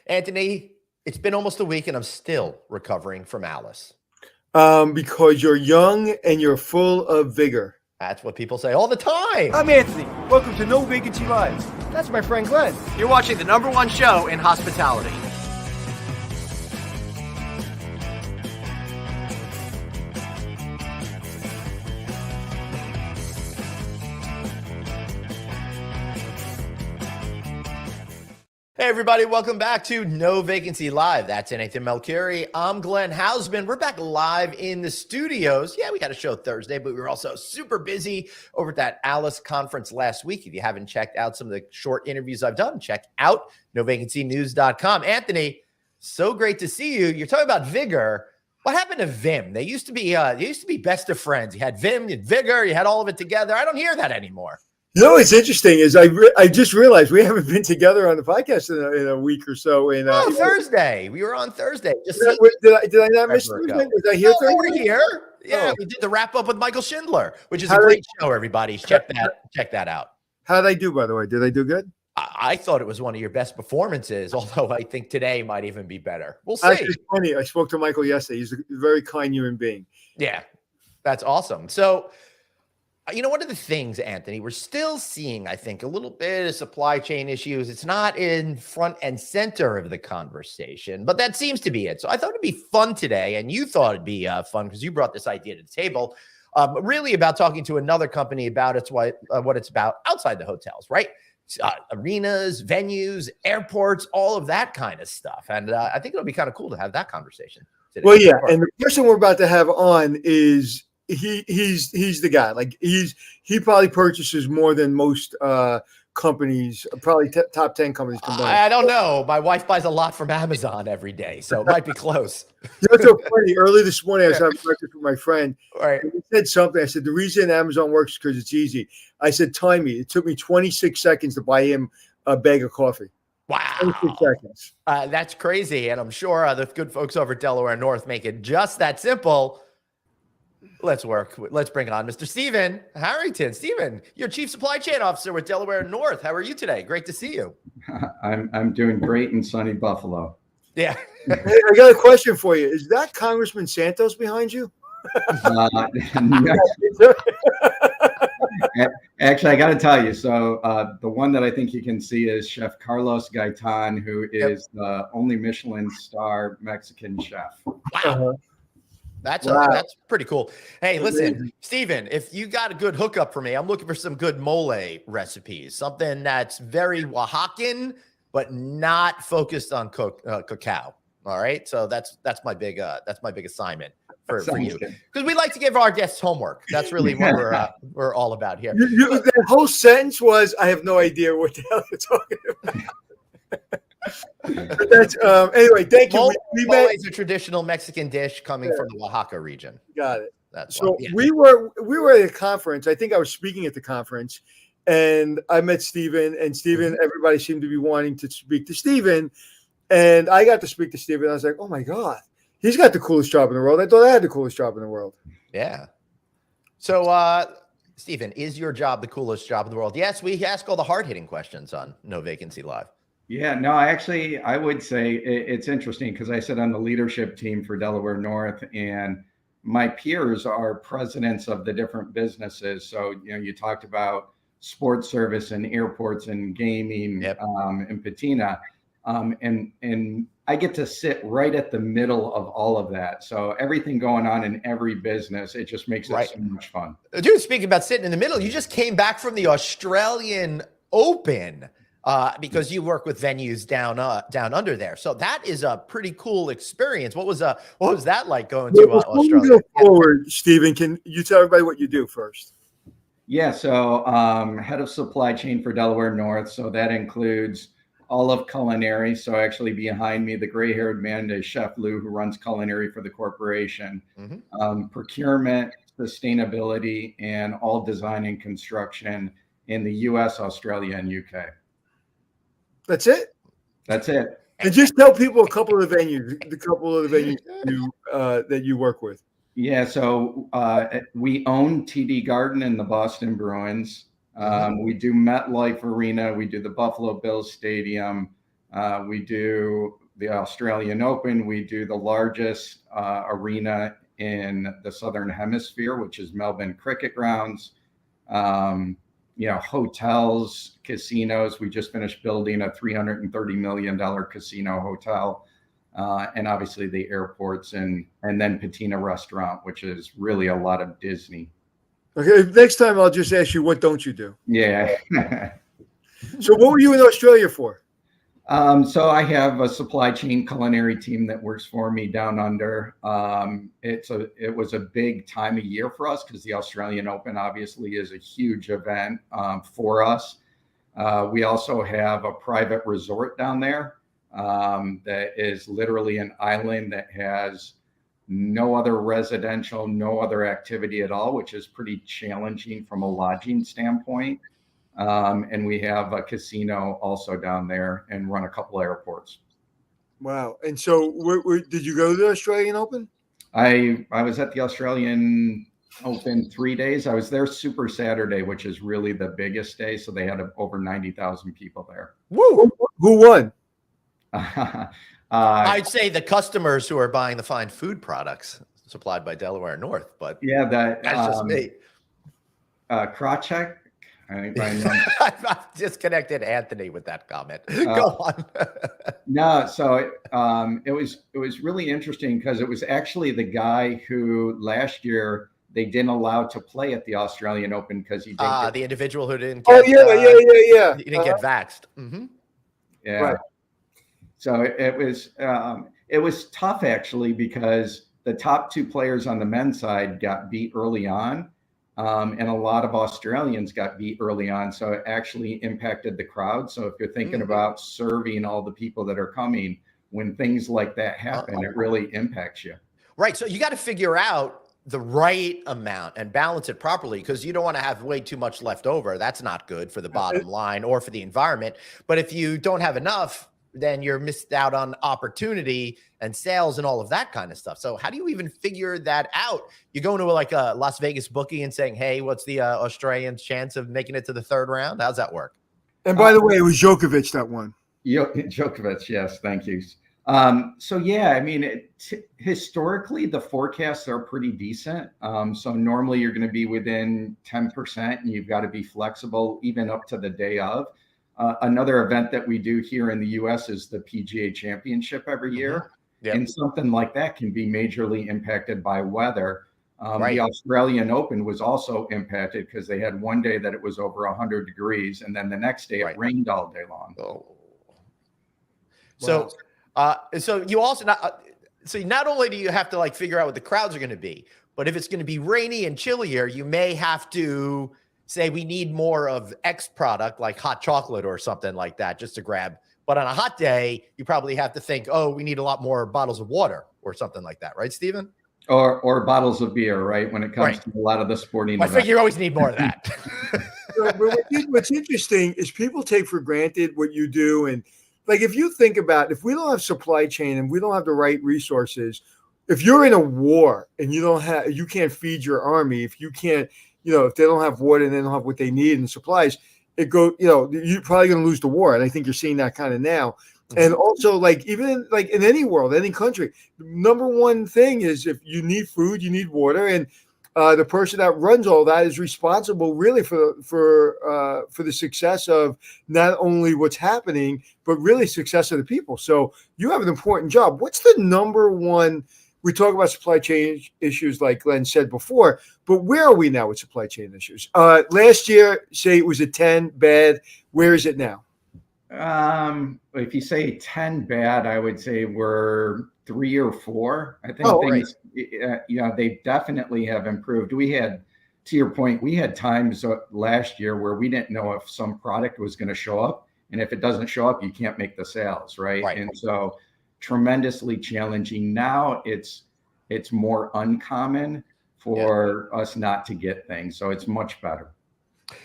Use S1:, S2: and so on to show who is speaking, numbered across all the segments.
S1: Anthony, it's been almost a week and I'm still recovering from Alice.
S2: Because you're young and you're full of vigor.
S1: That's what people say all the time.
S3: I'm Anthony. Welcome to No Vacancy Live. That's my friend Glenn.
S1: You're watching the #1 show in hospitality. Hey everybody, welcome back to No Vacancy Live. That's Nathan Melchiori. I'm Glenn Hausman. We're back live in the studios. Yeah, we got a show Thursday, but we were also super busy over at that Alice conference last week. If you haven't checked out some of the short interviews I've done, check out novacancynews.com. Anthony, so great to see you. You're talking about vigor. What happened to Vim? They used to be best of friends. You had Vim, you had Vigor, you had all of it together. I don't hear that anymore.
S2: You know what's interesting is I just realized we haven't been together on the podcast in a week or so.
S1: Thursday. We were on Thursday.
S2: Did I not miss Thursday? Was I here Thursday?
S1: We're here. Yeah, We did the wrap up with Michael Schindler, which is a great show, everybody. Check that out.
S2: How did I do, by the way? Did I do good?
S1: I thought it was one of your best performances, although I think today might even be better. We'll see.
S2: Actually, it's funny. I spoke to Michael yesterday. He's a very kind human being.
S1: Yeah, that's awesome. So, one of the things, Anthony, we're still seeing, I think, a little bit of supply chain issues. It's not in front and center of the conversation, but that seems to be it. So I thought it'd be fun today, and you thought it'd be fun because you brought this idea to the table, really about talking to another company about what it's about outside the hotels, right? Arenas, venues, airports, all of that kind of stuff. And I think it'll be kind of cool to have that conversation today.
S2: Well, yeah, and the person we're about to have on is he's the guy. Like he probably purchases more than most companies, probably top 10 companies combined.
S1: I don't know. My wife buys a lot from Amazon every day, so it might be close.
S2: It's so funny. Early this morning, I was having breakfast with my friend.
S1: Right.
S2: And he said something. I said, the reason Amazon works is because it's easy. I said, time me. It took me 26 seconds to buy him a bag of coffee.
S1: Wow.
S2: 26 seconds.
S1: That's crazy. And I'm sure the good folks over at Delaware North make it just that simple. Let's bring on Mr. Stephen Harrington. Stephen, you're Chief Supply Chain Officer with Delaware North. How are you today? Great to see you.
S4: I'm doing great in sunny Buffalo.
S1: Yeah.
S2: Hey, I got a question for you. Is that Congressman Santos behind you?
S4: Actually, I got to tell you. So the one that I think you can see is Chef Carlos Gaitan, who is the only Michelin star Mexican chef.
S1: Wow. That's pretty cool. Hey, listen, Steven, if you got a good hookup for me, I'm looking for some good mole recipes, something that's very Oaxacan, but not focused on cacao. All right. So that's my big assignment for you, because we like to give our guests homework. That's really what we're all about here.
S2: That whole sentence was, I have no idea what the hell you're talking about. But that's anyway. Thank you.
S1: Mole is a traditional Mexican dish coming from the Oaxaca region.
S2: Got it. We were at a conference. I think I was speaking at the conference, and I met Stephen. And Stephen, everybody seemed to be wanting to speak to Stephen, and I got to speak to Stephen. I was like, oh my god, he's got the coolest job in the world. I thought I had the coolest job in the world.
S1: Yeah. So, Stephen, is your job the coolest job in the world? Yes, we ask all the hard-hitting questions on No Vacancy Live.
S4: Yeah, no, I would say it's interesting because I sit on the leadership team for Delaware North, and my peers are presidents of the different businesses. So, you talked about sports service and airports and gaming and patina. And I get to sit right at the middle of all of that. So everything going on in every business, it just makes it so much fun.
S1: Dude, speaking about sitting in the middle, you just came back from the Australian Open. Because you work with venues down under there, so that is a pretty cool experience. What was that like going to Australia?
S2: Go forward, Stephen, can you tell everybody what you do first?
S4: Yeah, so head of supply chain for Delaware North, so that includes all of culinary. So actually, behind me, the gray-haired man is Chef Lou, who runs culinary for the corporation. Procurement, sustainability, and all design and construction in the U.S., Australia, and U.K.
S2: That's it.
S4: That's it.
S2: And just tell people a couple of the venues that you work with.
S4: Yeah, so we own TD Garden and the Boston Bruins. We do MetLife Arena. We do the Buffalo Bills Stadium. We do the Australian Open. We do the largest arena in the Southern Hemisphere, which is Melbourne Cricket Grounds. Hotels, casinos. We just finished building a $330 million casino hotel. And obviously the airports and then Patina Restaurant, which is really a lot of Disney.
S2: Okay, next time I'll just ask you, what don't you do?
S4: Yeah.
S2: So what were you in Australia for?
S4: So I have a supply chain culinary team that works for me down under. It was a big time of year for us because the Australian Open obviously is a huge event for us. We also have a private resort down there that is literally an island that has no other residential, no other activity at all, which is pretty challenging from a lodging standpoint. And we have a casino also down there and run a couple airports.
S2: Wow. And so did you go to the Australian Open?
S4: I was at the Australian Open 3 days. I was there Super Saturday, which is really the biggest day. So they had over 90,000 people there.
S2: Woo! Who won?
S1: I'd say the customers who are buying the fine food products supplied by Delaware North, but
S4: yeah,
S1: that's just me.
S4: Krachek.
S1: I've disconnected Anthony with that comment. Go on.
S4: No, so it was really interesting because it was actually the guy who last year they didn't allow to play at the Australian Open because he didn't
S1: the individual who didn't
S2: get,
S1: yeah. He didn't get vaxxed. Mm-hmm.
S4: Yeah.
S2: Right.
S4: So it was tough actually because the top two players on the men's side got beat early on. And a lot of Australians got beat early on. So it actually impacted the crowd. So if you're thinking about serving all the people that are coming, when things like that happen, it really impacts you.
S1: Right. So you got to figure out the right amount and balance it properly because you don't want to have way too much left over. That's not good for the bottom line or for the environment. But if you don't have enough, then you're missed out on opportunity and sales and all of that kind of stuff. So how do you even figure that out? You go into like a Las Vegas bookie and saying, hey, what's the Australians' chance of making it to the third round? How's that work?
S2: And by the way, it was Djokovic that won.
S4: Djokovic, yes, thank you. So yeah, I mean, historically the forecasts are pretty decent. So normally you're going to be within 10% and you've got to be flexible even up to the day of. Another event that we do here in the U.S. is the PGA Championship every year. Yep. And something like that can be majorly impacted by weather. The Australian Open was also impacted because they had one day that it was over 100 degrees, and then the next day it rained all day long.
S1: Oh. So, so you also not only do you have to like figure out what the crowds are going to be, but if it's going to be rainy and chillier, you may have to say we need more of X product like hot chocolate or something like that just to grab. But on a hot day, you probably have to think, oh, we need a lot more bottles of water or something like that. Right, Stephen?
S4: Or bottles of beer, right? When it comes to a lot of the sporting events.
S1: I think you always need more of that.
S2: What's interesting is people take for granted what you do. And like, if you think about, if we don't have supply chain and we don't have the right resources, if you're in a war and you can't feed your army, if you can't, if they don't have water and they don't have what they need and supplies, you're probably going to lose the war. And I think you're seeing that kind of now. Mm-hmm. And also, like, even like in any world, any country, the number one thing is if you need food, you need water. And the person that runs all that is responsible really for the success of not only what's happening, but really success of the people. So you have an important job. What's the number one? We talk about supply chain issues like Glenn said before, but where are we now with supply chain issues? Last year, say it was a 10 bad. Where is it now?
S4: If you say 10 bad, I would say we're 3 or 4. I think things, they definitely have improved. We had, to your point, we had times last year where we didn't know if some product was going to show up. And if it doesn't show up, you can't make the sales, right? And so tremendously challenging. Now it's more uncommon for us not to get things. So it's much better.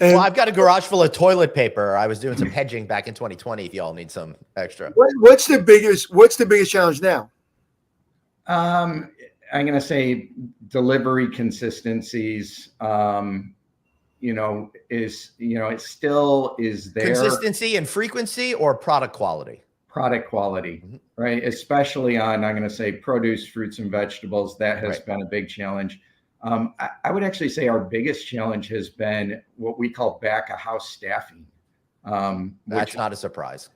S1: Well, I've got a garage full of toilet paper. I was doing some hedging back in 2020. If y'all need some extra.
S2: What's the biggest challenge now?
S4: I'm going to say delivery consistencies, it still is there.
S1: Consistency and frequency or product quality?
S4: product quality, right? Especially on, I'm going to say, produce, fruits, and vegetables. That has been a big challenge. I would actually say our biggest challenge has been what we call back of house staffing.
S1: That's not a surprise.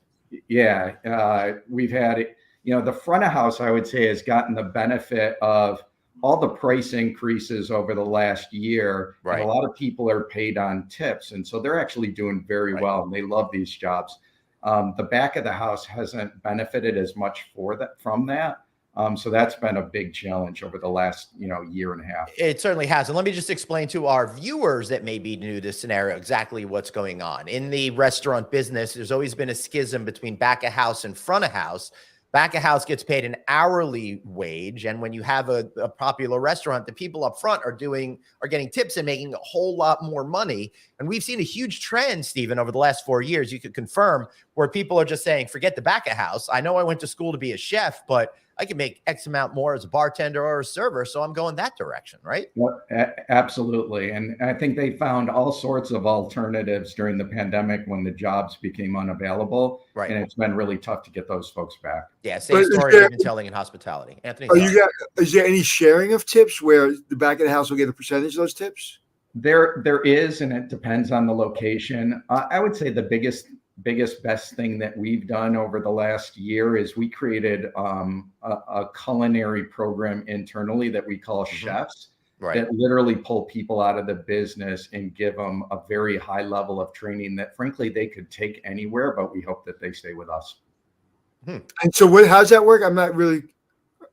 S4: Yeah, we've had, the front of house, I would say, has gotten the benefit of all the price increases over the last year. And a lot of people are paid on tips. And so they're actually doing very well, and they love these jobs. The back of the house hasn't benefited as much from that. So that's been a big challenge over the last, year and a half.
S1: It certainly has. And let me just explain to our viewers that may be new to this scenario exactly what's going on. In the restaurant business, there's always been a schism between back of house and front of house. Back of house gets paid an hourly wage. And when you have a popular restaurant, the people up front are getting tips and making a whole lot more money. And we've seen a huge trend, Stephen, over the last 4 years, you could confirm, where people are just saying, forget the back of house. I know I went to school to be a chef, but I can make X amount more as a bartender or a server. So I'm going that direction, right?
S4: Well, absolutely. And I think they found all sorts of alternatives during the pandemic when the jobs became unavailable. And it's been really tough to get those folks back.
S1: Yeah, same story we've been telling in hospitality. Anthony,
S2: is there any sharing of tips where the back of the house will get a percentage of those tips?
S4: There is, and it depends on the location. I would say the best thing that we've done over the last year is we created a culinary program internally that we call chefs, that literally pull people out of the business and give them a very high level of training that frankly they could take anywhere, but we hope that they stay with us.
S2: And so how's that work? I'm not really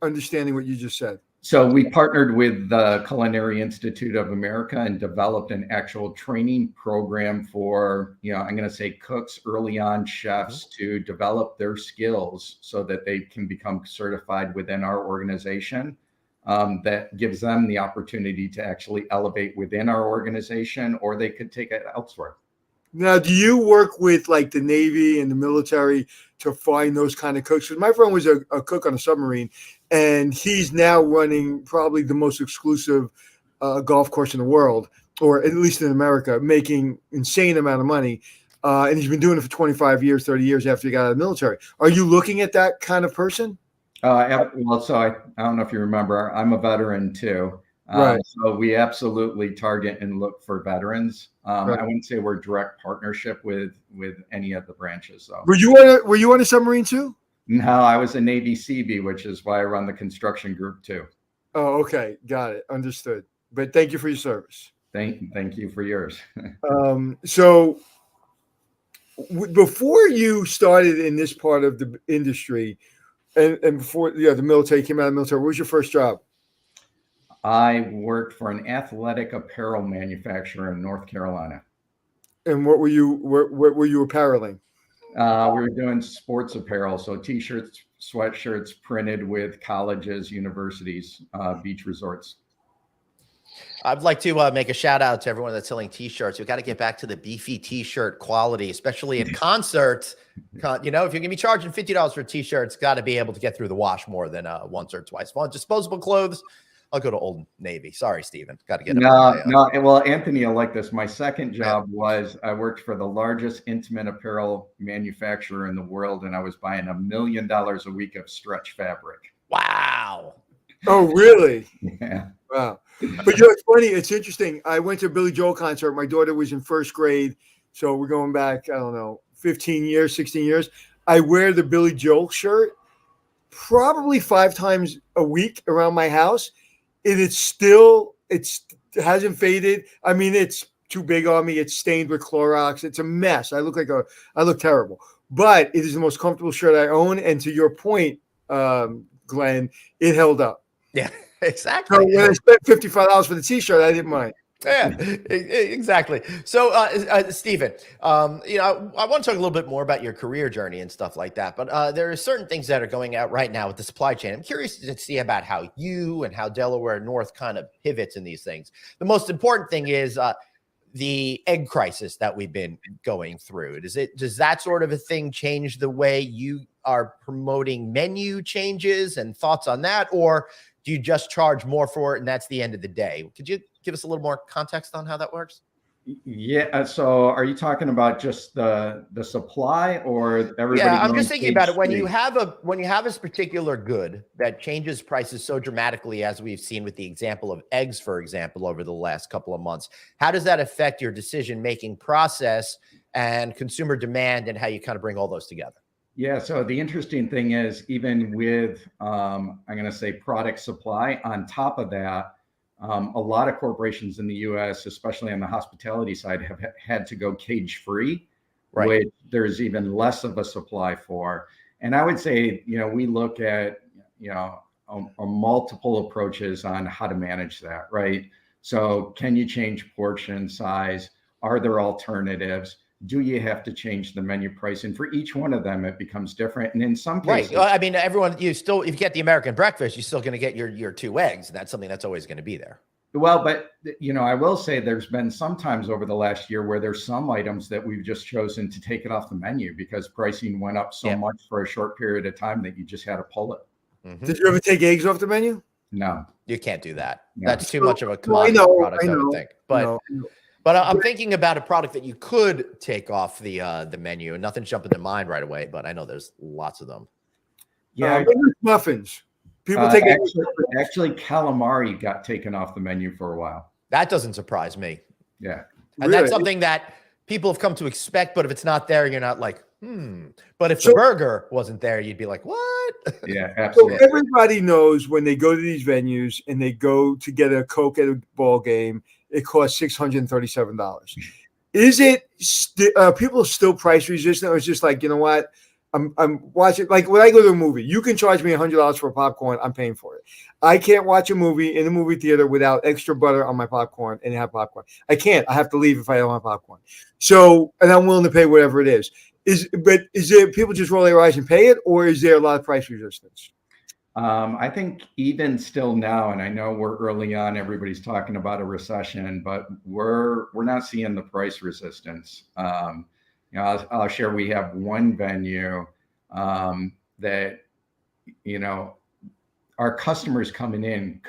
S2: understanding what you just said.
S4: So we partnered with the Culinary Institute of America and developed an actual training program for, I'm going to say cooks, early on chefs, to develop their skills so that they can become certified within our organization. That gives them the opportunity to actually elevate within our organization, or they could take it elsewhere.
S2: Now, do you work with like the Navy and the military to find those kind of cooks? Because my friend was a cook on a submarine, and he's now running probably the most exclusive golf course in the world, or at least in America, making insane amount of money. And he's been doing it for 25 years, 30 years after he got out of the military. Are you looking at that kind of person?
S4: Well, so I don't know if you remember, I'm a veteran too. So we absolutely target and look for veterans. I wouldn't say we're direct partnership with any of the branches though.
S2: Were you on a submarine too?
S4: No, I was a Navy Seabee, which is why I run the construction group too.
S2: Oh, okay. Got it. Understood. But thank you for your service.
S4: Thank you for yours.
S2: So before you started in this part of the industry and before the military, came out of the military, what was your first job?
S4: I worked for an athletic apparel manufacturer in North Carolina.
S2: And what were you appareling?
S4: We were doing sports apparel, so T-shirts, sweatshirts printed with colleges, universities, beach resorts.
S1: I'd like to make a shout out to everyone that's selling T-shirts. We've got to get back to the beefy T-shirt quality, especially at concerts. If you're going to be charging $50 for a T-shirt, it's got to be able to get through the wash more than once or twice. Well, disposable clothes, I'll go to Old Navy. Sorry, Stephen. Got to get
S4: no. Well, Anthony, I like this. My second job was I worked for the largest intimate apparel manufacturer in the world, and I was buying $1 million a week of stretch fabric.
S1: Wow.
S2: Oh, really?
S4: Yeah.
S2: Wow. But it's funny. It's interesting. I went to a Billy Joel concert. My daughter was in first grade, so we're going back, I don't know, 15 years, 16 years. I wear the Billy Joel shirt probably 5 times a week around my house. It hasn't faded. I mean, it's too big on me. It's stained with Clorox. It's a mess. I look terrible, but it is the most comfortable shirt I own. And to your point, Glenn, it held up.
S1: Yeah, exactly.
S2: So when I spent $55 for the T-shirt, I didn't mind.
S1: Yeah, exactly. So, Stephen, I want to talk a little bit more about your career journey and stuff like that. But there are certain things that are going out right now with the supply chain. I'm curious to see about how you and how Delaware North kind of pivots in these things. The most important thing is the egg crisis that we've been going through. Does that sort of a thing change the way you are promoting menu changes and thoughts on that, or do you just charge more for it and that's the end of the day? Could you give us a little more context on how that works?
S4: Yeah. So are you talking about just the supply or everybody?
S1: Yeah, I'm
S4: going
S1: just thinking about it. When you
S4: cage-free?
S1: have a particular good that changes prices so dramatically, as we've seen with the example of eggs, for example, over the last couple of months, how does that affect your decision-making process and consumer demand and how you kind of bring all those together?
S4: Yeah. So the interesting thing is, even with, I'm going to say product supply, on top of that, a lot of corporations in the US, especially on the hospitality side, have had to go cage free,
S1: Right.
S4: which there's even less of a supply for. And I would say, we look at, a multiple approaches on how to manage that, right? So can you change portion size? Are there alternatives? Do you have to change the menu price? And for each one of them, it becomes different. And in some
S1: Right.
S4: cases,
S1: I mean, everyone, if you get the American breakfast, you're still going to get your 2 eggs. And that's something that's always going to be there.
S4: well, but I will say there's been some times over the last year where there's some items that we've just chosen to take it off the menu because pricing went up so much for a short period of time that you just had to pull it.
S1: Mm-hmm.
S2: Did you ever take eggs off the menu?
S4: No,
S1: You can't do that.
S4: Yeah.
S1: That's too much of a commodity product, I would think. But I'm thinking about a product that you could take off the menu, and nothing's jumping to mind right away. But I know there's lots of them.
S4: yeah,
S2: muffins. People take
S4: actually calamari got taken off the menu for a while.
S1: That doesn't surprise me.
S4: Yeah,
S1: and that's something that people have come to expect. But if it's not there, you're not like, But if the burger wasn't there, you'd be like, what?
S4: Yeah, absolutely.
S2: So everybody knows when they go to these venues and they go to get a Coke at a ball game, it costs $637. Is it people still price resistant, or is just like, you know what? I'm watching, like when I go to a movie, you can charge me $100 for popcorn. I'm paying for it. I can't watch a movie in a movie theater without extra butter on my popcorn and have popcorn. I can't. I have to leave if I don't have popcorn. So, and I'm willing to pay whatever it is. Is there people just roll their eyes and pay it, or is there a lot of price resistance?
S4: I think even still now, and I know we're early on, everybody's talking about a recession, but we're not seeing the price resistance. I'll share, we have one venue that, our customers coming in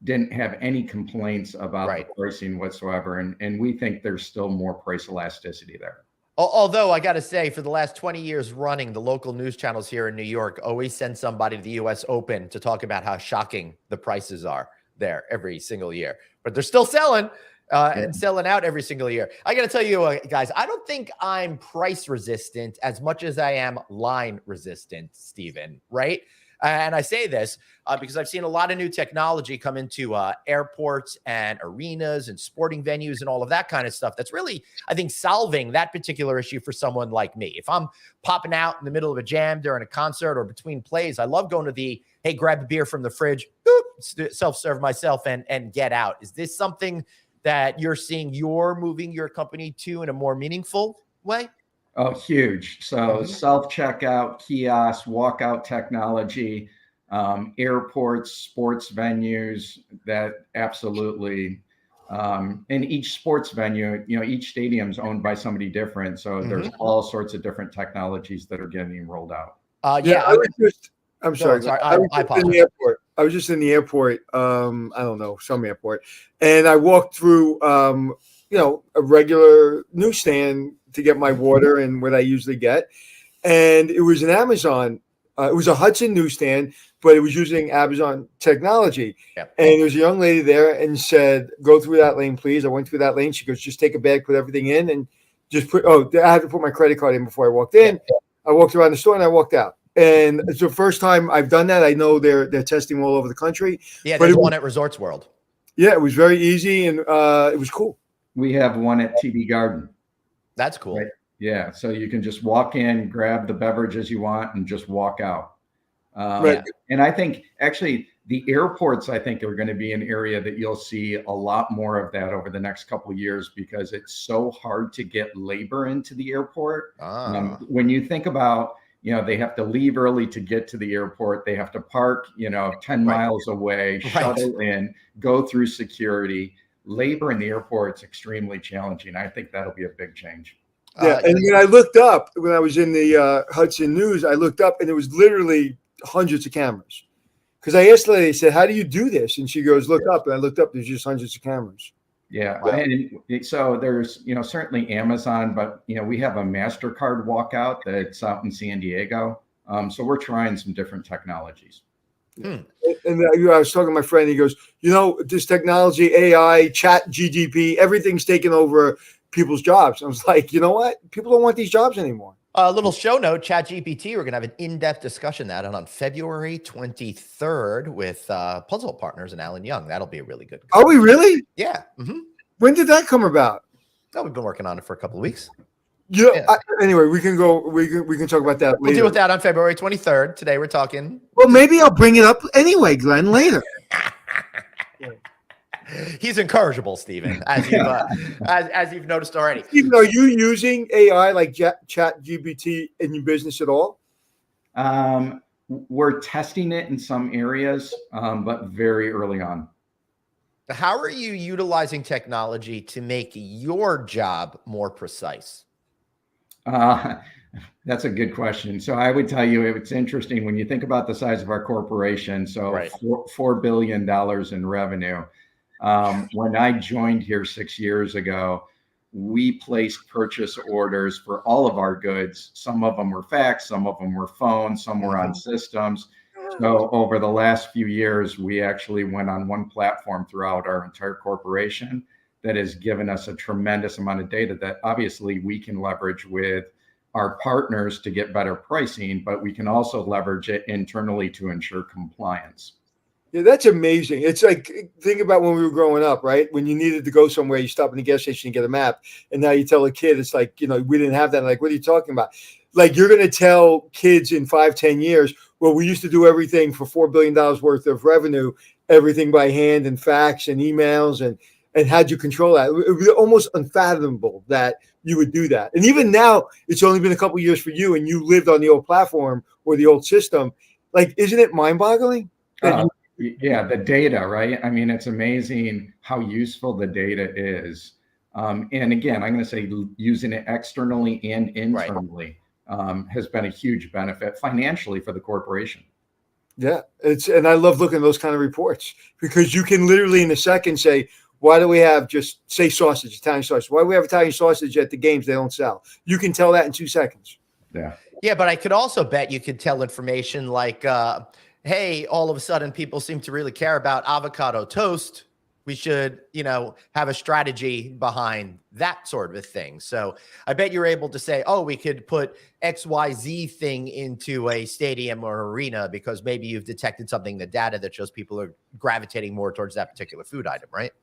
S4: didn't have any complaints about the pricing whatsoever. And we think there's still more price elasticity there.
S1: Although I got to say, for the last 20 years running, the local news channels here in New York always send somebody to the U.S. Open to talk about how shocking the prices are there every single year. But they're still selling and selling out every single year. I got to tell you, guys, I don't think I'm price resistant as much as I am line resistant, Stephen, right? And I say this because I've seen a lot of new technology come into airports and arenas and sporting venues and all of that kind of stuff. That's really, I think, solving that particular issue for someone like me. If I'm popping out in the middle of a jam during a concert or between plays, I love going to hey, grab a beer from the fridge, self-serve myself and get out. Is this something that you're seeing you're moving your company to in a more meaningful way?
S4: Oh, huge. So self-checkout, kiosks, walkout technology, airports, sports venues, that absolutely. And each sports venue, each stadium's owned by somebody different. So there's all sorts of different technologies that are getting rolled out.
S2: I'm sorry. I was just in the airport. I don't know, some airport. And I walked through, a regular newsstand to get my water and what I usually get. And it was an Amazon. It was a Hudson newsstand, but it was using Amazon technology. Yep. And there was a young lady there and said, go through that lane, please. I went through that lane. She goes, just take a bag, put everything in, and just I had to put my credit card in before I walked in. Yeah. I walked around the store and I walked out. And it's the first time I've done that. I know they're testing all over the country.
S1: Yeah, there's one at Resorts World.
S2: Yeah, it was very easy and it was cool.
S4: We have one at TD Garden.
S1: That's cool.
S4: Right? Yeah, so you can just walk in, grab the beverages you want, and just walk out. Right. And I think actually the airports, I think, are going to be an area that you'll see a lot more of that over the next couple of years because it's so hard to get labor into the airport. When you think about, they have to leave early to get to the airport. They have to park, 10 miles away, shuttle in, go through security. Labor in the airport is extremely challenging. I think that'll be a big change.
S2: Yeah, and when I looked up, when I was in the Hudson News, I looked up and it was literally hundreds of cameras. Because I asked the lady, I said, how do you do this? And she goes, look up. And I looked up, there's just hundreds of cameras.
S4: Yeah.
S1: Wow.
S4: And so there's, certainly Amazon, but, we have a MasterCard walkout that's out in San Diego. So we're trying some different technologies.
S2: And I was talking to my friend. He goes, this technology, AI, Chat GDP, everything's taking over people's jobs. I was like, you know what? People don't want these jobs anymore.
S1: A little show note, ChatGPT. We're going to have an in-depth discussion on February 23rd with Puzzle Partners and Alan Young. That'll be a really good.
S2: Are we really?
S1: Yeah. Mm-hmm.
S2: When did that come about?
S1: Oh, we've been working on it for a couple of weeks.
S2: Anyway, we can talk about that later.
S1: We'll deal with that on February 23rd. Today we're talking.
S2: Well, maybe I'll bring it up anyway, Glenn, later.
S1: He's incorrigible, Stephen, as you've noticed already.
S2: Stephen, are you using AI like Chat GPT in your business at all?
S4: We're testing it in some areas, but very early on.
S1: How are you utilizing technology to make your job more precise?
S4: That's a good question. So I would tell you, it's interesting when you think about the size of our corporation. So
S1: Right.
S4: $4 billion in revenue. When I joined here 6 years ago, we placed purchase orders for all of our goods. Some of them were fax, some of them were phones, some were on systems. So over the last few years, we actually went on one platform throughout our entire corporation that has given us a tremendous amount of data that obviously we can leverage with our partners to get better pricing, but we can also leverage it internally to ensure compliance.
S2: Yeah, that's amazing. It's like, think about when we were growing up, right? When you needed to go somewhere, you stop in the gas station and get a map. And now you tell a kid, it's like, we didn't have that. Like, what are you talking about? Like, you're going to tell kids in 5-10 years, well, we used to do everything for $4 billion worth of revenue, everything by hand and fax and emails. And how'd you control that? It was almost unfathomable that you would do that. And even now, it's only been a couple of years for you and you lived on the old platform or the old system. Like, isn't it mind-boggling?
S4: Yeah, the data, right? I mean, it's amazing how useful the data is. And again, I'm going to say using it externally and internally has been a huge benefit financially for the corporation.
S2: Yeah, and I love looking at those kind of reports because you can literally in a second say, why do we have just say sausage, Italian sausage? Why do we have Italian sausage at the games they don't sell? You can tell that in 2 seconds.
S1: Yeah, but I could also bet you could tell information like, hey, all of a sudden people seem to really care about avocado toast. We should, have a strategy behind that sort of a thing. So I bet you're able to say, oh, we could put XYZ thing into a stadium or arena because maybe you've detected something in the data that shows people are gravitating more towards that particular food item, right?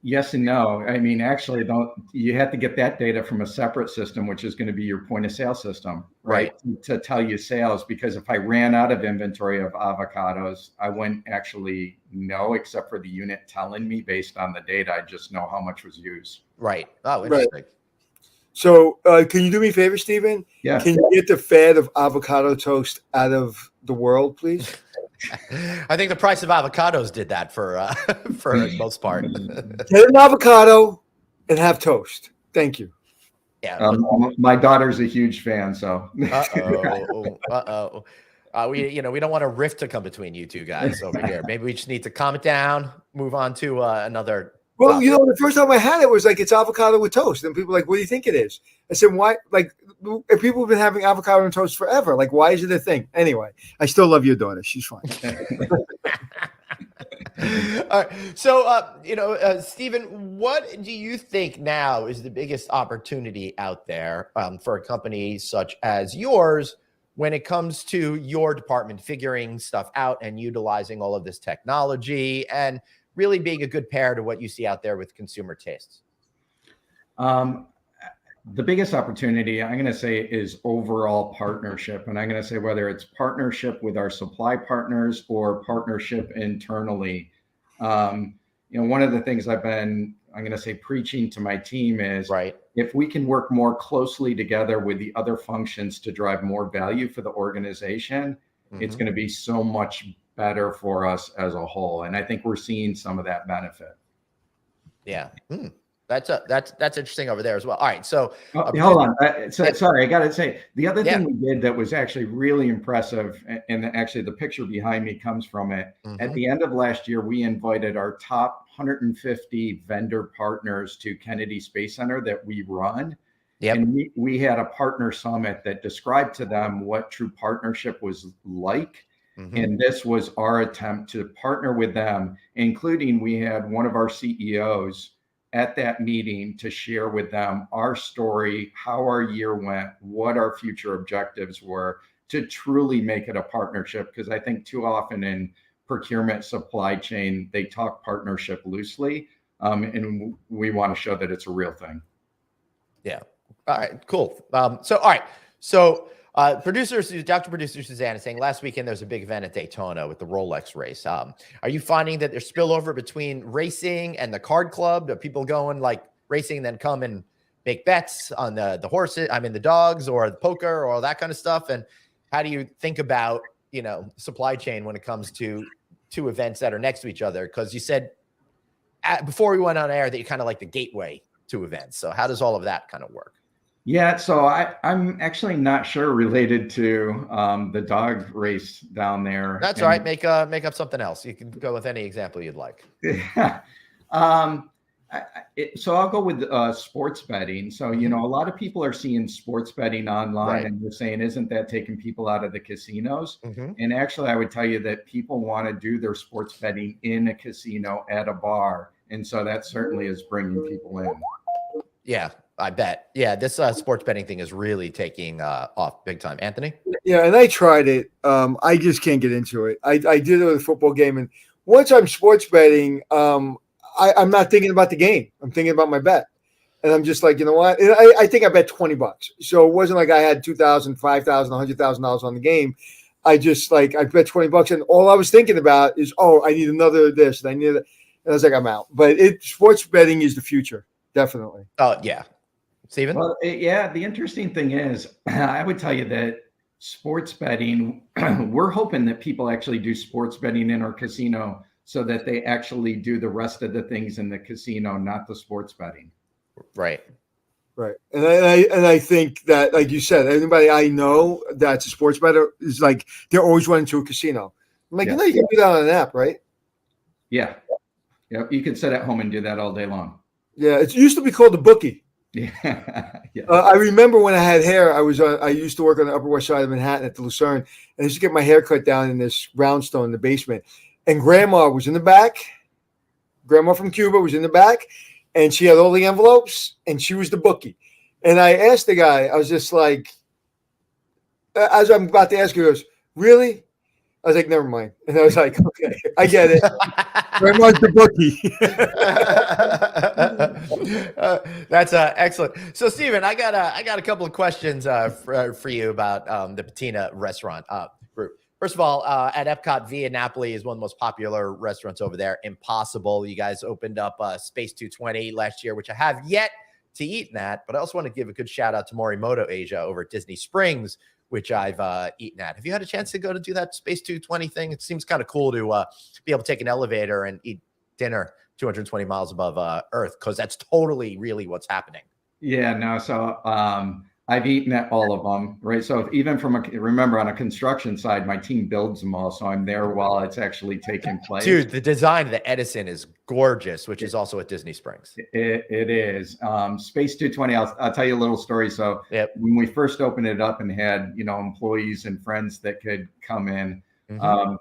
S4: Yes and no. I mean, actually, you have to get that data from a separate system, which is going to be your point of sale system, right? To tell you sales, because if I ran out of inventory of avocados, I wouldn't actually know except for the unit telling me based on the data. I just know how much was used. Right.
S1: Oh, interesting.
S2: Right. So can you do me a favor, Stephen?
S4: Yeah.
S2: Can you get the fad of avocado toast out of the world, please?
S1: I think the price of avocados did that for the most part.
S2: Get an avocado and have toast. Thank you.
S1: Yeah.
S4: My daughter's a huge fan, so.
S1: We don't want a rift to come between you two guys over here. Maybe we just need to calm it down, move on to another.
S2: Well, the first time I had it was like, it's avocado with toast. And people were like, what do you think it is? I said, why? Like, if people have been having avocado and toast forever. Like, why is it a thing? Anyway, I still love your daughter. She's fine.
S1: All right. So, Stephen, what do you think now is the biggest opportunity out there for a company such as yours when it comes to your department figuring stuff out and utilizing all of this technology and really being a good pair to what you see out there with consumer tastes?
S4: The biggest opportunity, I'm going to say, is overall partnership. And I'm going to say whether it's partnership with our supply partners or partnership internally. One of the things I've been, I'm going to say, preaching to my team is if we can work more closely together with the other functions to drive more value for the organization, it's going to be so much better for us as a whole. And I think we're seeing some of that benefit.
S1: Yeah. That's interesting over there as well. All right. So
S4: hold on. Sorry, I got to say the other thing we did that was actually really impressive. And actually the picture behind me comes from it. At the end of last year, we invited our top 150 vendor partners to Kennedy Space Center that we run.
S1: Yep.
S4: And we had a partner summit that described to them what true partnership was like.
S1: Mm-hmm.
S4: And this was our attempt to partner with them, including we had one of our CEOs at that meeting to share with them our story, how our year went, what our future objectives were, to truly make it a partnership. Because I think too often in procurement supply chain, they talk partnership loosely. And we want to show that it's a real thing.
S1: Yeah. All right, cool. All right. So Dr. Producer Suzanne is saying last weekend there's a big event at Daytona with the Rolex race. Are you finding that there's spillover between racing and the card club? Are people going like racing, then come and make bets on the horses, the dogs or the poker or all that kind of stuff? And how do you think about, supply chain when it comes to two events that are next to each other? Because you said before we went on air that you kind of like the gateway to events. So how does all of that kind of work?
S4: Yeah, so I'm actually not sure related to the dog race down there.
S1: That's all right. Make up something else. You can go with any example you'd like.
S4: Yeah. So I'll go with sports betting. So, a lot of people are seeing sports betting online, right, and they're saying, isn't that taking people out of the casinos? Mm-hmm. And actually, I would tell you that people want to do their sports betting in a casino at a bar. And so that certainly is bringing people in.
S1: Yeah, I bet. Yeah, this sports betting thing is really taking off big time. Anthony?
S2: Yeah, and I tried it. I just can't get into it. I did it with a football game. And once I'm sports betting, I'm not thinking about the game. I'm thinking about my bet. And I'm just like, you know what? And I think I bet $20. So it wasn't like I had $2,000, $5,000, $100,000 on the game. I just I bet $20. And all I was thinking about is, I need another this. And I need that. And I was like, I'm out. But sports betting is the future. Definitely.
S1: Oh, yeah. Steven?
S4: Well, yeah, the interesting thing is, I would tell you that sports betting, we're hoping that people actually do sports betting in our casino so that they actually do the rest of the things in the casino, not the sports betting.
S1: Right.
S2: Right. And I think that, like you said, anybody I know that's a sports bettor is like, they're always running to a casino. I'm like,
S4: Yeah.
S2: you can do that on an app, right?
S4: Yeah. Yeah. You could sit at home and do that all day long.
S2: Yeah. It used to be called the bookie.
S4: Yeah. Yeah.
S2: I remember when I had hair, I used to work on the Upper West Side of Manhattan at the Lucerne, and I used to get my hair cut down in this brownstone in the basement. And Grandma was in the back. Grandma from Cuba was in the back, and she had all the envelopes, and she was the bookie. And I asked the guy, I was just like, as I'm about to ask you, he goes, really? I was like, never mind. And I was like, okay, I get it. Grandma's the bookie.
S1: That's excellent. So, Steven, I got a couple of questions for you about the Patina restaurant group. First of all, at Epcot, Via Napoli is one of the most popular restaurants over there. Impossible. You guys opened up Space 220 last year, which I have yet to eat in that. But I also want to give a good shout out to Morimoto Asia over at Disney Springs, which I've eaten at. Have you had a chance to go to do that Space 220 thing? It seems kind of cool to be able to take an elevator and eat dinner 220 miles above Earth, because that's totally really what's happening.
S4: Yeah, no. So I've eaten at all of them, right? So even remember on a construction side, my team builds them all. So I'm there while it's actually taking place.
S1: Dude, the design of the Edison is gorgeous, which is also at Disney Springs.
S4: It is. Space 220, I'll tell you a little story. So when we first opened it up and had, employees and friends that could come in,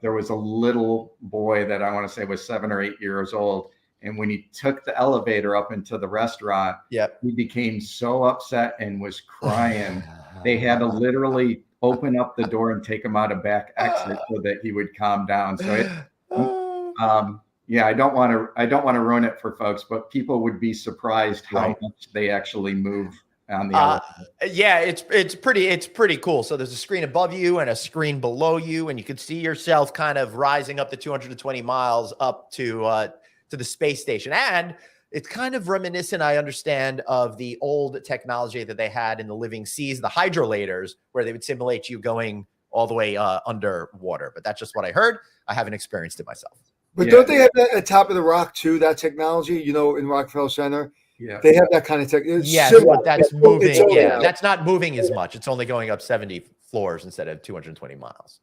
S4: there was a little boy that I want to say was 7 or 8 years old. And when he took the elevator up into the restaurant, he became so upset and was crying. They had to literally open up the door and take him out a back exit so that he would calm down. So, I don't want to ruin it for folks, but people would be surprised how much they actually move on the elevator.
S1: Yeah, it's pretty cool. So there's a screen above you and a screen below you, and you can see yourself kind of rising up the 220 miles up to the space station. And it's kind of reminiscent, I understand, of the old technology that they had in the living seas, the hydrolators, where they would simulate you going all the way underwater. But that's just what I heard. I haven't experienced it myself.
S2: But don't they have that at Top of the Rock too, that technology, in Rockefeller Center?
S4: Yeah.
S2: They have that kind of tech.
S1: Yes, but that's moving. Yeah, that's not moving as much. It's only going up 70 floors instead of 220 miles.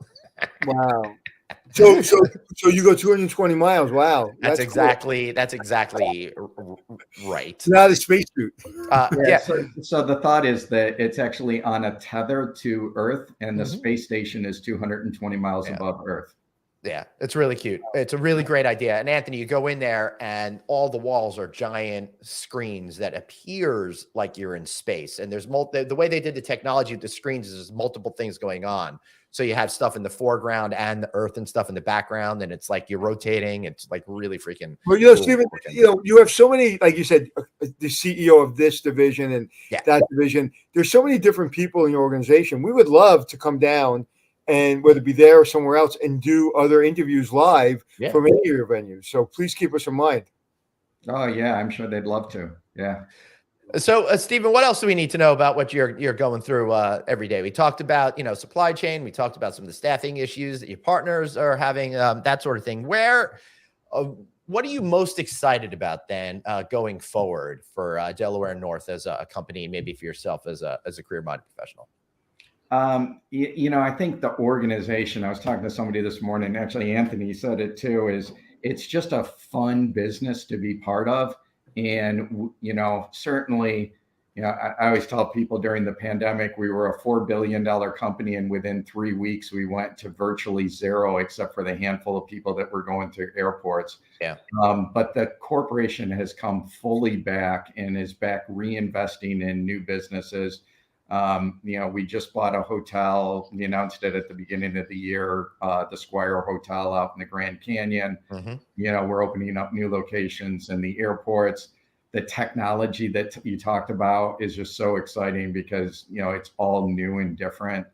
S2: Wow. So you go 220 miles. Wow.
S1: That's
S2: cool.
S1: exactly right.
S2: Not a spacesuit.
S1: Yeah.
S4: So the thought is that it's actually on a tether to Earth, and the
S1: Mhm.
S4: space station is 220 miles above Earth.
S1: Yeah, it's really cute. It's a really great idea. And Anthony, you go in there and all the walls are giant screens that appears like you're in space. And there's the way they did the technology with the screens is there's multiple things going on. So you have stuff in the foreground and the earth and stuff in the background, and it's like you're rotating. It's like really freaking.
S2: Well, you know,
S1: cool
S2: Stephen,
S1: looking.
S2: you know, you have so many, like you said, the CEO of this division and that division. There's so many different people in your organization. We would love to come down and whether it be there or somewhere else and do other interviews live from any of your venues. So please keep us in mind.
S4: Oh yeah, I'm sure they'd love to. Yeah.
S1: So, Stephen, what else do we need to know about what you're going through every day? We talked about, supply chain. We talked about some of the staffing issues that your partners are having, that sort of thing. What are you most excited about then going forward for Delaware North as a company, maybe for yourself as a career-minded professional?
S4: I think the organization, I was talking to somebody this morning, actually, Anthony said it too, it's just a fun business to be part of. And, certainly, I always tell people during the pandemic, we were a $4 billion company. And within 3 weeks, we went to virtually zero, except for the handful of people that were going to airports.
S1: Yeah.
S4: But the corporation has come fully back and is back reinvesting in new businesses. We just bought a hotel. We announced it at the beginning of the year, the Squire Hotel out in the Grand Canyon.
S1: Mm-hmm.
S4: We're opening up new locations in the airports. The technology that you talked about is just so exciting because, it's all new and different.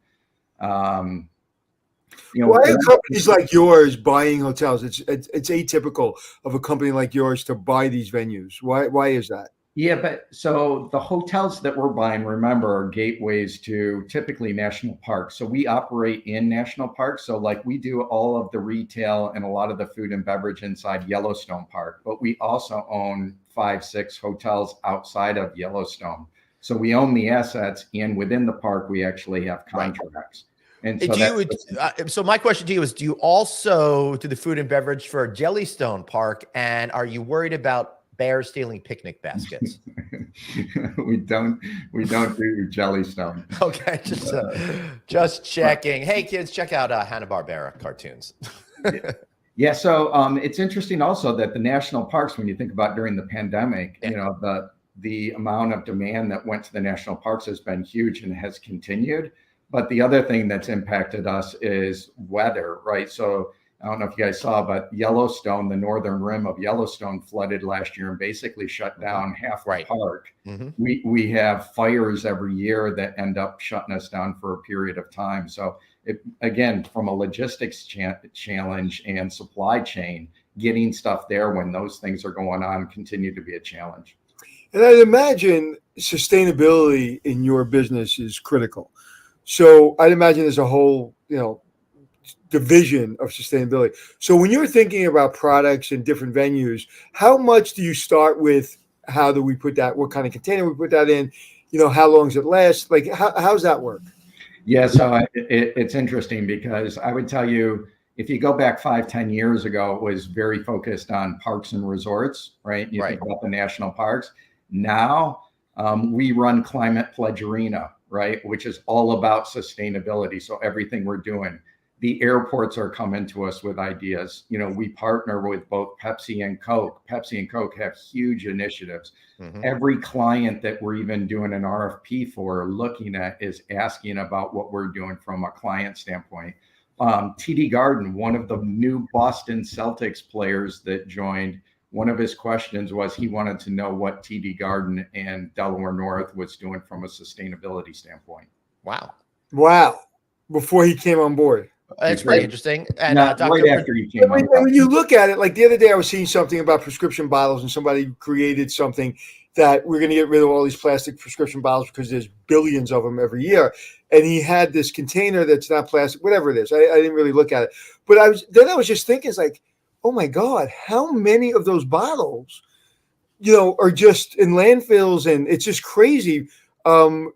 S2: Why are companies like yours buying hotels? It's atypical of a company like yours to buy these venues. Why is that?
S4: Yeah, but so the hotels that we're buying, remember, are gateways to typically national parks. So we operate in national parks. So like we do all of the retail and a lot of the food and beverage inside Yellowstone Park, but we also own 5-6 hotels outside of Yellowstone. So we own the assets, and within the park, we actually have contracts. And so,
S1: so my question to you is, do you also do the food and beverage for Jellystone Park? And are you worried about bears stealing picnic baskets?
S4: we don't do Jellystone.
S1: Okay, just checking. Hey kids, check out Hanna-Barbera cartoons.
S4: Yeah, so it's interesting also that the national parks, when you think about during the pandemic, the amount of demand that went to the national parks has been huge and has continued. But the other thing that's impacted us is weather, right? So I don't know if you guys saw, but Yellowstone, the northern rim of Yellowstone, flooded last year and basically shut down half the park. Mm-hmm. We have fires every year that end up shutting us down for a period of time. So again, from a logistics challenge and supply chain, getting stuff there when those things are going on continue to be a challenge.
S2: And I'd imagine sustainability in your business is critical. So I'd imagine there's a whole, division of sustainability. So when you're thinking about products and different venues, how much do you start with? How do we put that? What kind of container we put that in? How long does it last? Like, how's that work?
S4: Yeah, so it's interesting because I would tell you, if you go back 5-10 years ago, it was very focused on parks and resorts, right? You think about the national parks. Now we run Climate Pledge Arena, right? Which is all about sustainability. So everything we're doing. The airports are coming to us with ideas. We partner with both Pepsi and Coke. Pepsi and Coke have huge initiatives. Mm-hmm. Every client that we're even doing an RFP for, looking at, is asking about what we're doing from a client standpoint. TD Garden, one of the new Boston Celtics players that joined, one of his questions was he wanted to know what TD Garden and Delaware North was doing from a sustainability standpoint.
S1: Wow.
S2: Before he came on board.
S1: It's pretty interesting. And
S4: right after you came on.
S2: When you look at it, like the other day, I was seeing something about prescription bottles, and somebody created something that we're going to get rid of all these plastic prescription bottles because there's billions of them every year. And he had this container that's not plastic, whatever it is. I didn't really look at it, but I was just thinking, it's like, oh my God, how many of those bottles, are just in landfills, and it's just crazy. You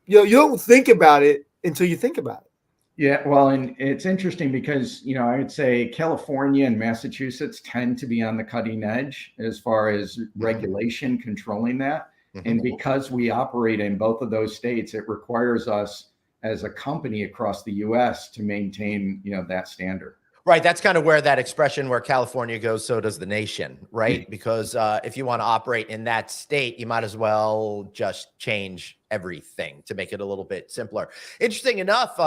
S2: don't think about it until you think about it.
S4: Yeah, well, and it's interesting because, I would say California and Massachusetts tend to be on the cutting edge as far as regulation controlling that. And because we operate in both of those states, it requires us as a company across the US to maintain, that standard.
S1: Right. That's kind of where that expression, where California goes, so does the nation, right? Because if you want to operate in that state, you might as well just change everything to make it a little bit simpler. Interesting enough,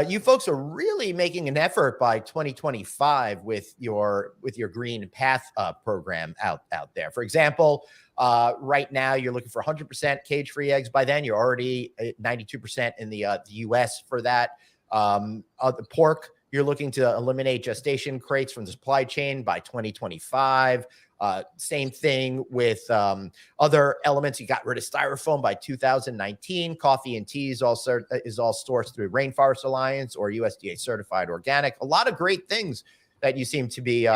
S1: you folks are really making an effort by 2025 with your Green Path program out there. For example, right now you're looking for 100% cage-free eggs. By then, you're already at 92% in the U.S. for that. The pork, you're looking to eliminate gestation crates from the supply chain by 2025. Same thing with other elements. You got rid of styrofoam by 2019. Coffee and tea is all sourced through Rainforest Alliance or USDA certified organic. A lot of great things that you seem to be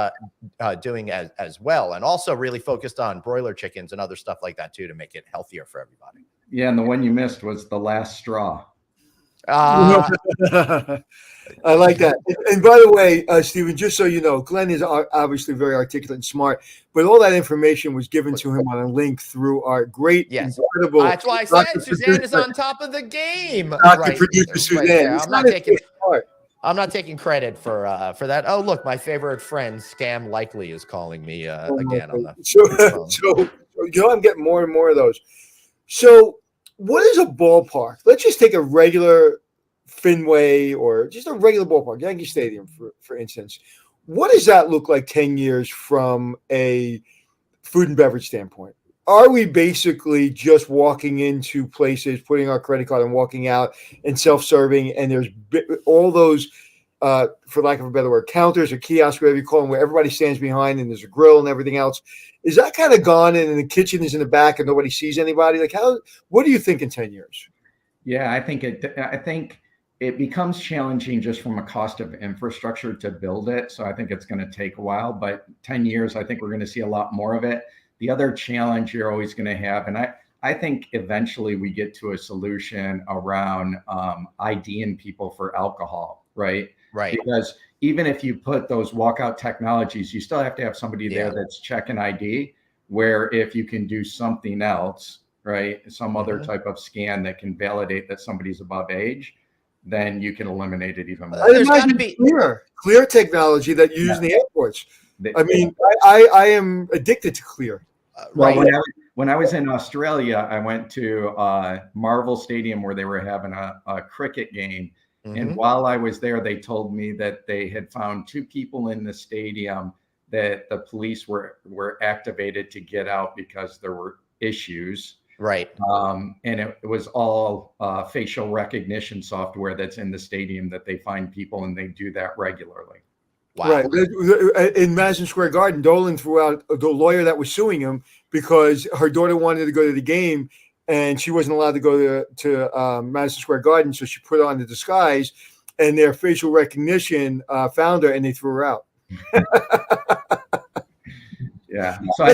S1: doing as well. And also really focused on broiler chickens and other stuff like that too, to make it healthier for everybody.
S4: Yeah. And the one you missed was the last straw.
S2: I like that. And by the way, Stephen, just so you know, Glenn is obviously very articulate and smart, but all that information was given to him on a link through our great, incredible.
S1: That's why I said Suzanne is on top of the game.
S2: Producer Suzanne.
S1: I'm not taking credit for that. Oh, look, my favorite friend Scam Likely is calling me again on the
S2: so I'm getting more and more of those. So what is a ballpark? Let's just take a regular Fenway or just a regular ballpark, Yankee Stadium, for instance. What does that look like 10 years from a food and beverage standpoint? Are we basically just walking into places, putting our credit card and walking out and self-serving, and there's all those, for lack of a better word, counters or kiosks, whatever you call them, where everybody stands behind and there's a grill and everything else? Is that kind of gone and the kitchen is in the back and nobody sees anybody? Like, what do you think in 10 years?
S4: Yeah, I think it becomes challenging just from a cost of infrastructure to build it. So I think it's going to take a while, but 10 years, I think we're going to see a lot more of it. The other challenge you're always going to have, and I think eventually we get to a solution around IDing people for alcohol, right?
S1: Right.
S4: Because even if you put those walkout technologies, you still have to have somebody there that's checking ID, where if you can do something else, right, some other type of scan that can validate that somebody's above age, then you can eliminate it even more.
S2: There's got to be clear technology that you use in the airports. I mean, I am addicted to clear.
S4: Well, when I was in Australia, I went to Marvel Stadium where they were having a cricket game. And while I was there, they told me that they had found 2 people in the stadium that the police were activated to get out because there were issues.
S1: Right.
S4: And it was all facial recognition software that's in the stadium that they find people, and they do that regularly.
S2: Wow. Right. In Madison Square Garden, Dolan threw out the lawyer that was suing him because her daughter wanted to go to the game and she wasn't allowed to go to Madison Square Garden. So she put on the disguise, and their facial recognition found her and they threw her out.
S4: Yeah. So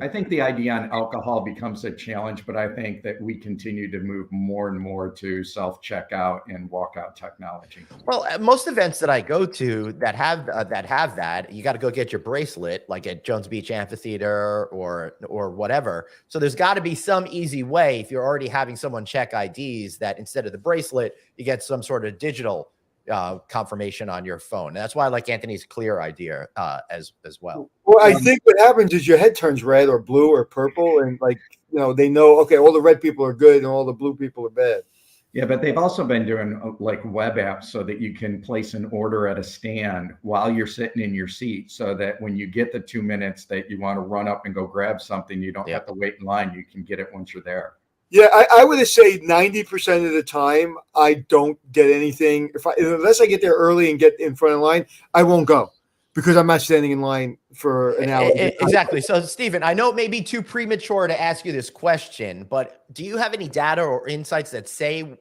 S4: I think the idea on alcohol becomes a challenge, but I think that we continue to move more and more to self-checkout and walkout technology.
S1: Well, most events that I go to that have that, you got to go get your bracelet, like at Jones Beach Amphitheater or whatever. So there's got to be some easy way, if you're already having someone check IDs, that instead of the bracelet, you get some sort of digital confirmation on your phone. And that's why I like Anthony's clear idea as well.
S2: Well, I think what happens is your head turns red or blue or purple, and they know, okay, all the red people are good and all the blue people are bad.
S4: Yeah, but they've also been doing like web apps so that you can place an order at a stand while you're sitting in your seat, so that when you get the 2 minutes that you want to run up and go grab something, you don't have to wait in line. You can get it once you're there.
S2: Yeah, I would say 90% of the time I don't get anything. Unless I get there early and get in front of the line, I won't go because I'm not standing in line for an hour.
S1: Exactly. So, Stephen, I know it may be too premature to ask you this question, but do you have any data or insights that say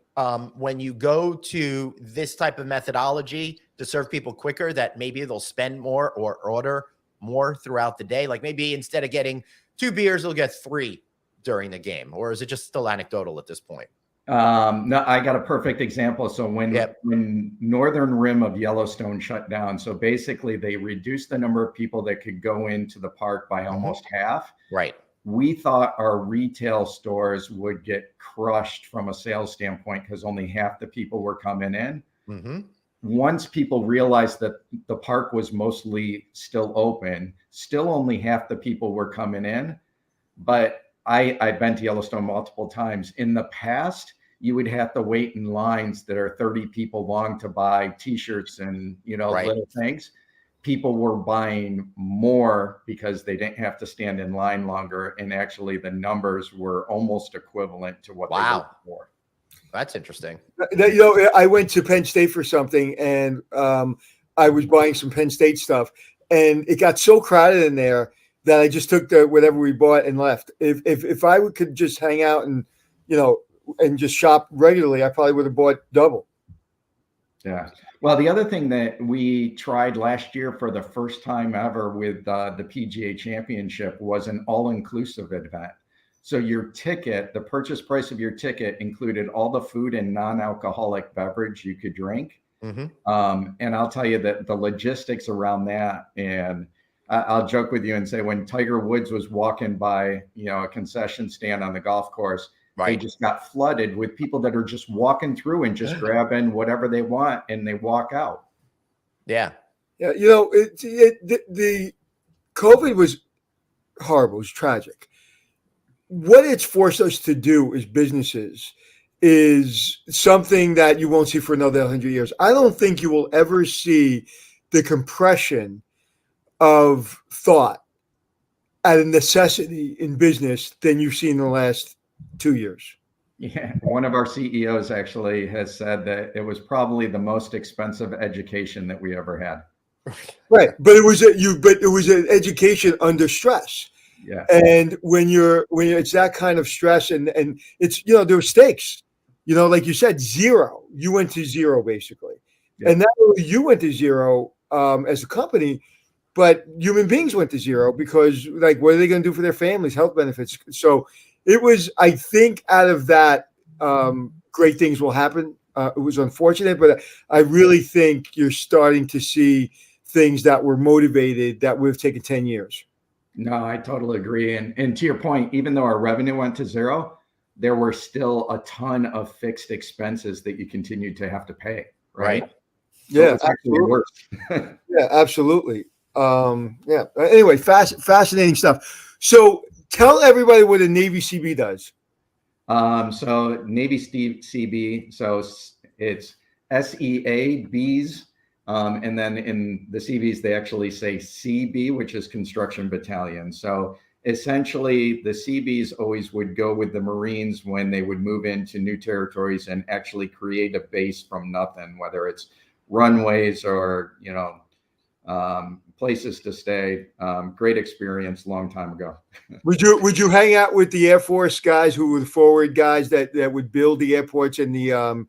S1: when you go to this type of methodology to serve people quicker, that maybe they'll spend more or order more throughout the day? Like maybe instead of getting 2 beers, they'll get 3 during the game, or is it just still anecdotal at this point?
S4: No, I got a perfect example. So when northern rim of Yellowstone shut down, so basically they reduced the number of people that could go into the park by almost half.
S1: Right.
S4: We thought our retail stores would get crushed from a sales standpoint because only half the people were coming in.
S1: Mm-hmm.
S4: Once people realized that the park was mostly still open, still only half the people were coming in. But I've been to Yellowstone multiple times. In the past, you would have to wait in lines that are 30 people long to buy T-shirts and, little things. People were buying more because they didn't have to stand in line longer. And actually the numbers were almost equivalent to what they were before.
S1: That's interesting.
S2: I went to Penn State for something, and I was buying some Penn State stuff, and it got so crowded in there that I just took whatever we bought and left. If I could just hang out and and just shop regularly, I probably would have bought double.
S4: Yeah. Well, the other thing that we tried last year for the first time ever with the PGA Championship was an all-inclusive event. So your ticket, the purchase price of your ticket included all the food and non-alcoholic beverage you could drink.
S1: Mm-hmm.
S4: And I'll tell you that the logistics around that, and I'll joke with you and say when Tiger Woods was walking by, a concession stand on the golf course, they just got flooded with people that are just walking through and just grabbing whatever they want and they walk out.
S1: Yeah.
S2: Yeah. The COVID was horrible. It was tragic. What it's forced us to do as businesses is something that you won't see for another 100 years. I don't think you will ever see the compression of thought at a necessity in business than you've seen in the last 2 years.
S4: Yeah. One of our CEOs actually has said that it was probably the most expensive education that we ever had.
S2: Right. But it was an education under stress.
S4: Yeah.
S2: And when it's that kind of stress and it's, there were stakes, like you said, zero, you went to zero basically. Yeah. And not only you went to zero as a company, but human beings went to zero because what are they going to do for their families, health benefits? So it was, I think out of that, great things will happen. It was unfortunate, but I really think you're starting to see things that were motivated that would have taken 10 years.
S4: No, I totally agree. And to your point, even though our revenue went to zero, there were still a ton of fixed expenses that you continued to have to pay. Right.
S2: So yeah. Absolutely. Yeah, absolutely. Yeah. Anyway, fascinating stuff. So tell everybody what a Navy CB does.
S4: So Navy CB, so it's SEABs. And then in the CVs, they actually say CB, which is Construction Battalion. So essentially, the CBs always would go with the Marines when they would move into new territories and actually create a base from nothing, whether it's runways or, places to stay. Great experience, long time ago.
S2: Would you hang out with the Air Force guys who were the forward guys that would build the airports and the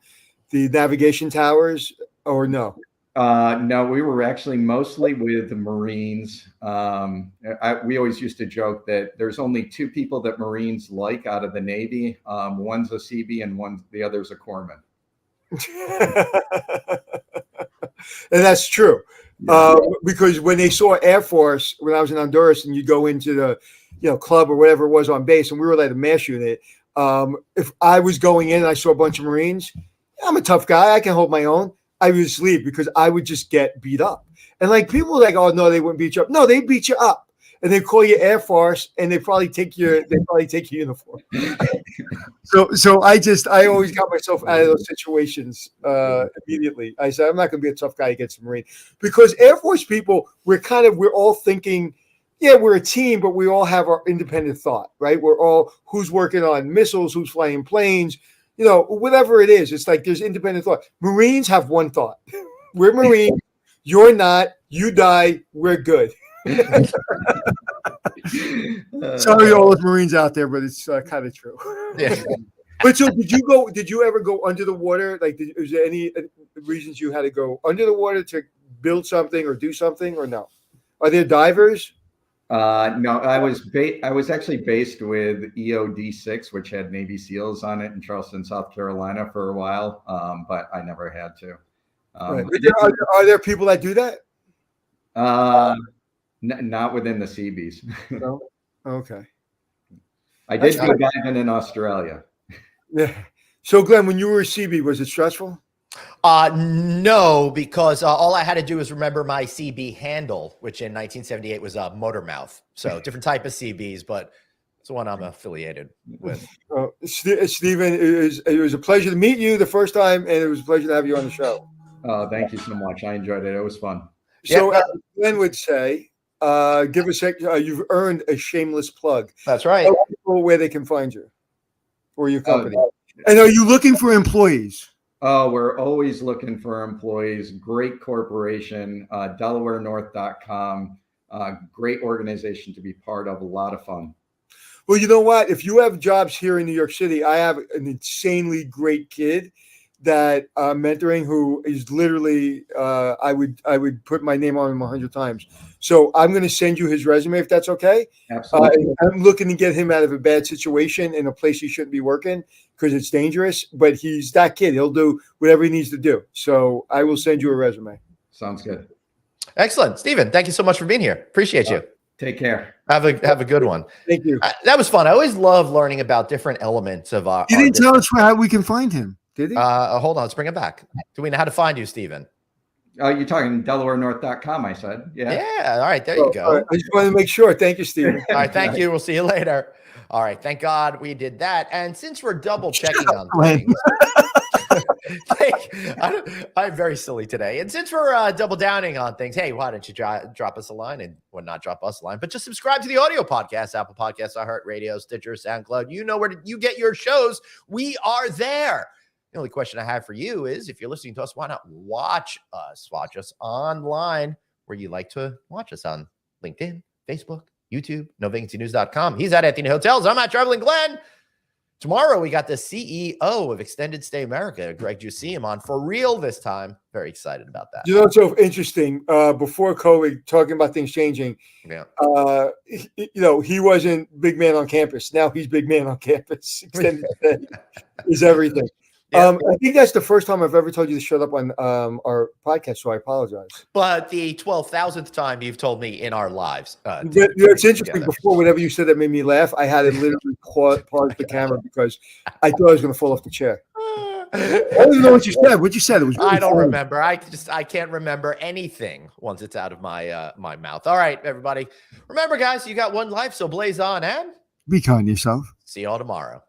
S2: navigation towers, or no?
S4: No, we were actually mostly with the Marines. We always used to joke that there's only two people that Marines like out of the Navy. One's a CB and the other's a corpsman.
S2: And that's true. Yeah. Because when they saw Air Force, when I was in Honduras and you go into the club or whatever it was on base, and we were like a mass unit, if I was going in and I saw a bunch of Marines, I'm a tough guy. I can hold my own. I would just leave because I would just get beat up. And people were like, oh no, they wouldn't beat you up. No, they beat you up. And they call you Air Force and they probably take your uniform. So I always got myself out of those situations immediately. I said, I'm not gonna be a tough guy against a Marine. Because Air Force people, we're all thinking, yeah, we're a team, but we all have our independent thought, right? We're all who's working on missiles, who's flying planes. Whatever it is, it's like there's independent thought. Marines have one thought. We're Marines. You're not. You die. We're good. Sorry, all those Marines out there, but it's kind of true. Yeah. But so, did you ever go under the water? Is there any reasons you had to go under the water to build something or do something, or no? Are there divers?
S4: No, I was actually based with EOD6, which had Navy SEALs on it in Charleston, South Carolina for a while, but I never had to.
S2: Right. Are there people that do that?
S4: Not within the Seabees.
S2: No. Okay.
S4: I did go diving in Australia.
S2: Yeah. So, Glenn, when you were a CB, was it stressful?
S1: No, because all I had to do was remember my CB handle, which in 1978 was Motor Mouth. So different type of CBs, but it's the one I'm affiliated with.
S2: Stephen, it was a pleasure to meet you the first time, and it was a pleasure to have you on the show.
S4: Thank you so much. I enjoyed it. It was fun.
S2: So, as Glenn would say, give us you've earned a shameless plug.
S1: That's right.
S2: Tell people where they can find you or your company. And are you looking for employees?
S4: Oh, we're always looking for employees. Great corporation, DelawareNorth.com. Great organization to be part of. A lot of fun.
S2: Well, you know what? If you have jobs here in New York City, I have an insanely great kid that I'm mentoring who is literally, I would put my name on him 100 times. So I'm going to send you his resume if that's okay.
S4: Absolutely.
S2: I'm looking to get him out of a bad situation in a place he shouldn't be working because it's dangerous, but he's that kid. He'll do whatever he needs to do. So I will send you a resume.
S4: Sounds good.
S1: Excellent. Stephen, thank you so much for being here. Appreciate you.
S4: Take care.
S1: Have a good one.
S2: Thank you.
S1: That was fun. I always love learning about different elements of our.
S2: You didn't tell us how we can find him, did he?
S1: Hold on. Let's bring it back. Do we know how to find you, Stephen?
S4: You're talking DelawareNorth.com, I said. Yeah.
S1: Yeah. All right. There you go.
S2: Right. I just wanted to make sure. Thank you, Stephen.
S1: All right. Thank you. We'll see you later. All right. Thank God we did that. And since we're double checking on things, I'm very silly today. And since we're double downing on things, hey, why don't you drop us a line and not drop us a line, but just subscribe to the audio podcast, Apple Podcasts, iHeartRadio, Stitcher, SoundCloud. You know where you get your shows. We are there. The only question I have for you is if you're listening to us, why not watch us? Watch us online where you like to watch us on LinkedIn, Facebook, YouTube, NoVacancyNews.com. He's at Anthony Hotels. I'm at Traveling Glenn. Tomorrow, we got the CEO of Extended Stay America, Greg Juseum, on for real this time. Very excited about that.
S2: You know, it's so interesting. Before COVID, talking about things changing, he wasn't big man on campus. Now he's big man on campus. Extended Stay is everything. Yeah. I think that's the first time I've ever told you to shut up on our podcast, so I apologize.
S1: But the 12,000th time you've told me in our lives.
S2: It's interesting. Together. Before, whatever you said that made me laugh, I had to literally pause the camera because I thought I was going to fall off the chair. I don't even know what you said. What you said? It was. Really
S1: I don't remember. I can't remember anything once it's out of my my mouth. All right, everybody. Remember, guys, you got one life, so blaze on and
S2: be kind to yourself.
S1: See you all tomorrow.